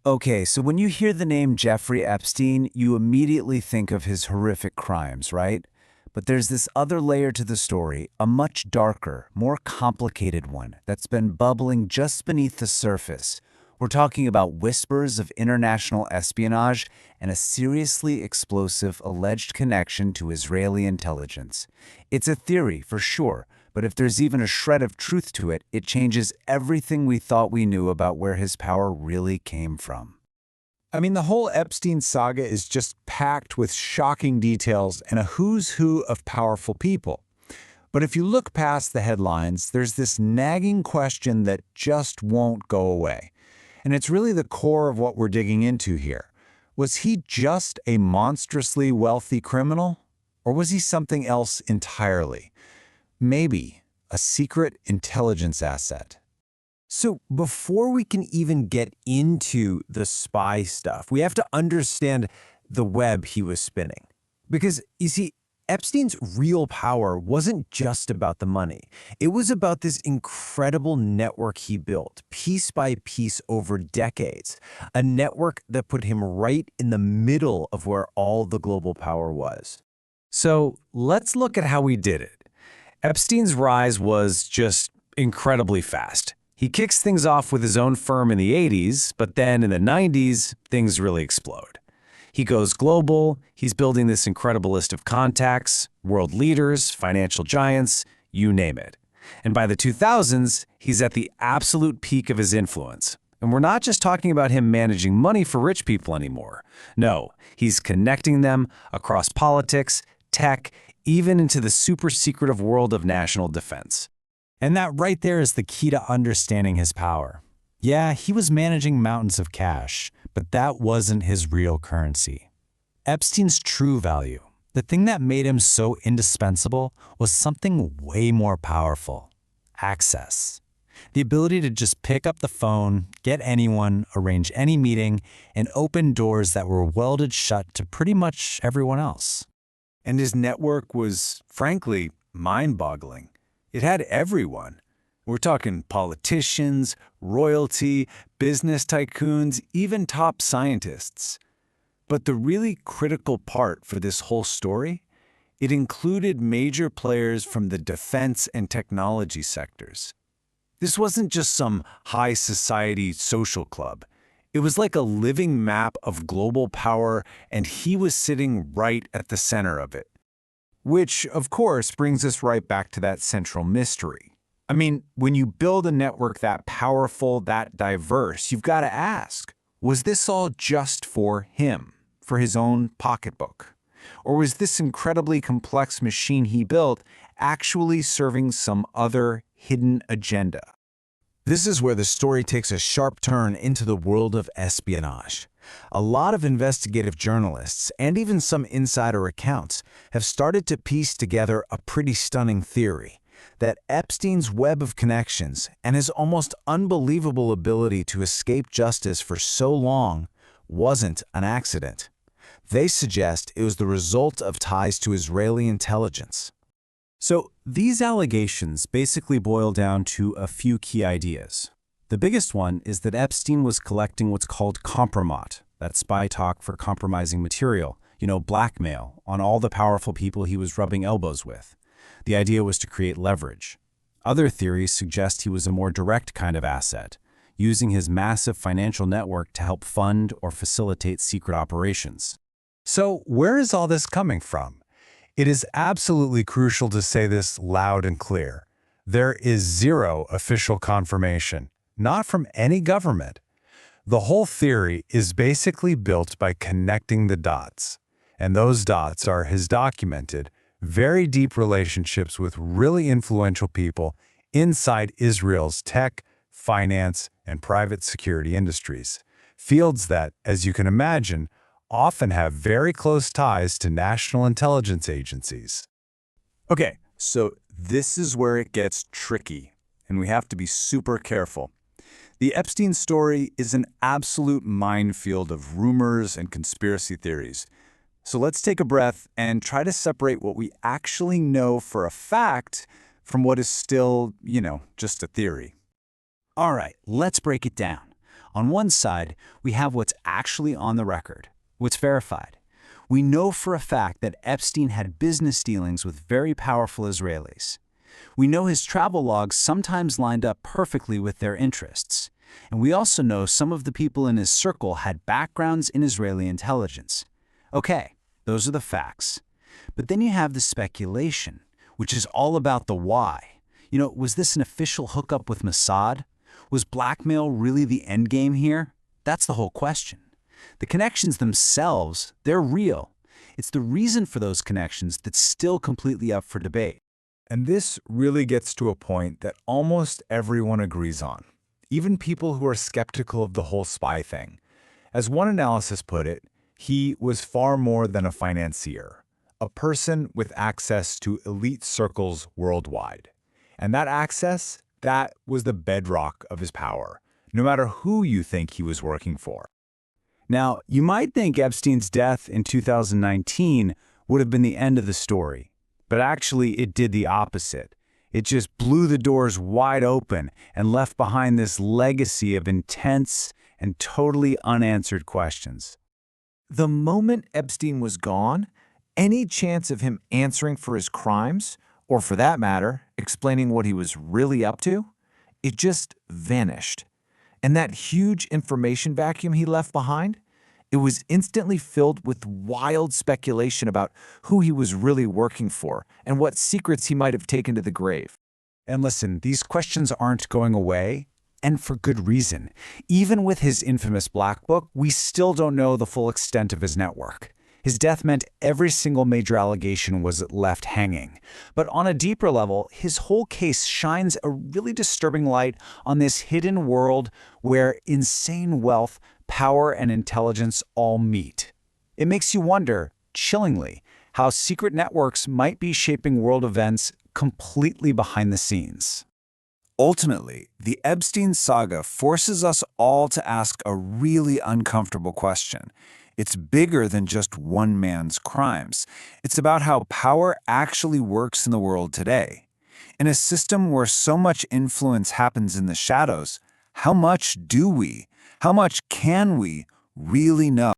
Okay, so when you hear the name Jeffrey Epstein, you immediately think of his horrific crimes, right? But there's this other layer to the story, a much darker, more complicated one that's been bubbling just beneath the surface. We're talking about whispers of international espionage and a seriously explosive alleged connection to Israeli intelligence. It's a theory, for sure, but if there's even a shred of truth to it, it changes everything we thought we knew about where his power really came from. I mean, the whole Epstein saga is just packed with shocking details and a who's who of powerful people. But if you look past the headlines, there's this nagging question that just won't go away. And it's really the core of what we're digging into here. Was he just a monstrously wealthy criminal? Or was he something else entirely? Maybe a secret intelligence asset. So before we can even get into the spy stuff, we have to understand the web he was spinning. Because, you see, Epstein's real power wasn't just about the money. It was about this incredible network he built, piece by piece over decades. A network that put him right in the middle of where all the global power was. So let's look at how he did it. Epstein's rise was just incredibly fast. He kicks things off with his own firm in the 80s, but then in the 90s, things really explode. He goes global, he's building this incredible list of contacts, world leaders, financial giants, you name it. And by the 2000s, he's at the absolute peak of his influence. And we're not just talking about him managing money for rich people anymore. No, he's connecting them across politics, tech, even into the super secretive world of national defense. And that right there is the key to understanding his power. Yeah, he was managing mountains of cash, but that wasn't his real currency. Epstein's true value, the thing that made him so indispensable, was something way more powerful: access. The ability to just pick up the phone, get anyone, arrange any meeting, and open doors that were welded shut to pretty much everyone else. And his network was, frankly, mind-boggling. It had everyone. We're talking politicians, royalty, business tycoons, even top scientists. But the really critical part for this whole story, it included major players from the defense and technology sectors. This wasn't just some high society social club. It was like a living map of global power, and he was sitting right at the center of it. Which, of course, brings us right back to that central mystery. I mean, when you build a network that powerful, that diverse, you've got to ask, was this all just for him, for his own pocketbook? Or was this incredibly complex machine he built actually serving some other hidden agenda? This is where the story takes a sharp turn into the world of espionage. A lot of investigative journalists, and even some insider accounts, have started to piece together a pretty stunning theory that Epstein's web of connections and his almost unbelievable ability to escape justice for so long wasn't an accident. They suggest it was the result of ties to Israeli intelligence. So these allegations basically boil down to a few key ideas. The biggest one is that Epstein was collecting what's called compromat, that's spy talk for compromising material, blackmail, on all the powerful people he was rubbing elbows with. The idea was to create leverage. Other theories suggest he was a more direct kind of asset, using his massive financial network to help fund or facilitate secret operations. So where is all this coming from? It is absolutely crucial to say this loud and clear. There is zero official confirmation, not from any government. The whole theory is basically built by connecting the dots. And those dots are his documented, very deep relationships with really influential people inside Israel's tech, finance, and private security industries. Fields that, as you can imagine, often have very close ties to national intelligence agencies. Okay, so this is where it gets tricky, and we have to be super careful. The Epstein story is an absolute minefield of rumors and conspiracy theories. So let's take a breath and try to separate what we actually know for a fact from what is still, just a theory. All right, let's break it down. On one side, we have what's actually on the record, what's verified. We know for a fact that Epstein had business dealings with very powerful Israelis. We know his travel logs sometimes lined up perfectly with their interests. And we also know some of the people in his circle had backgrounds in Israeli intelligence. Okay, those are the facts. But then you have the speculation, which is all about the why. Was this an official hookup with Mossad? Was blackmail really the endgame here? That's the whole question. The connections themselves, they're real. It's the reason for those connections that's still completely up for debate. And this really gets to a point that almost everyone agrees on, even people who are skeptical of the whole spy thing. As one analysis put it, he was far more than a financier, a person with access to elite circles worldwide. And that access, that was the bedrock of his power, no matter who you think he was working for. Now, you might think Epstein's death in 2019 would have been the end of the story, but actually it did the opposite. It just blew the doors wide open and left behind this legacy of intense and totally unanswered questions. The moment Epstein was gone, any chance of him answering for his crimes, or for that matter, explaining what he was really up to, it just vanished. And that huge information vacuum he left behind, it was instantly filled with wild speculation about who he was really working for and what secrets he might have taken to the grave. And listen, these questions aren't going away, and for good reason. Even with his infamous Black Book, we still don't know the full extent of his network. His death meant every single major allegation was left hanging. But on a deeper level, his whole case shines a really disturbing light on this hidden world where insane wealth, power, and intelligence all meet. It makes you wonder, chillingly, how secret networks might be shaping world events completely behind the scenes. Ultimately, the Epstein saga forces us all to ask a really uncomfortable question. It's bigger than just one man's crimes. It's about how power actually works in the world today. In a system where so much influence happens in the shadows, how much can we really know?